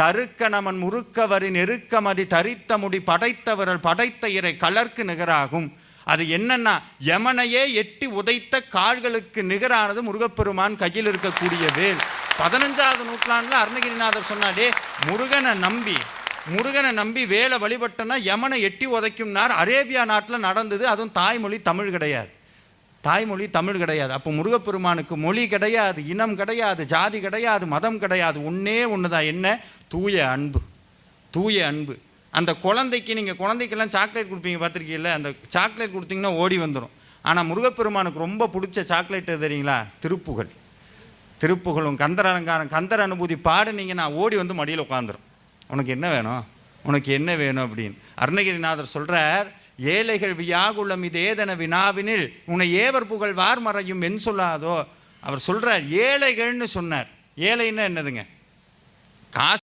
தருக்க நமன் முறுக்கவரின் நெருக்கமதி தரித்த முடி படைத்தவர்கள் படைத்த இறை கலர்க்கு நிகராகும். அது என்னன்னா, யமனையே எட்டி உதைத்த கால்களுக்கு நிகரானது முருகப்பெருமான் கையில் இருக்கக்கூடிய வேல். 15வது நூற்றாண்டில் அருணகிரிநாதர் சொன்னாடே, முருகனை நம்பி வேலை வழிபட்டனா யமனை எட்டி உதைக்கும்னார். அரேபியா நாட்டில் நடந்தது. அதுவும் தாய்மொழி தமிழ் கிடையாது. அப்போ முருகப்பெருமானுக்கு மொழி கிடையாது, இனம் கிடையாது, ஜாதி கிடையாது, மதம் கிடையாது. ஒன்றே ஒன்று தான். என்ன? தூய அன்பு. அந்த குழந்தைக்கு, நீங்கள் குழந்தைக்கெல்லாம் சாக்லேட் கொடுப்பீங்க, பார்த்துருக்கீங்கள? அந்த சாக்லேட் கொடுத்தீங்கன்னா ஓடி வந்துடும். ஆனால் முருகப்பெருமானுக்கு ரொம்ப பிடிச்ச சாக்லேட் தெரியுங்களா? திருப்புகழும் கந்தர் அலங்காரம், கந்தர் அனுபூதி பாடுனீங்கன்னா ஓடி வந்து மடியில் உட்காந்துரும். உனக்கு என்ன வேணும் அப்படின்னு அருணகிரிநாதர் சொல்கிறார். ஏழைகள் வியாகுலம் இது ஏதன வினாவினில் உன்னை ஏவர் புகழ் வார் மறையும் என் சொல்லாதோ. அவர் சொல்கிறார், ஏழைகள்னு சொன்னார். ஏழைன்னா என்னதுங்க? காசு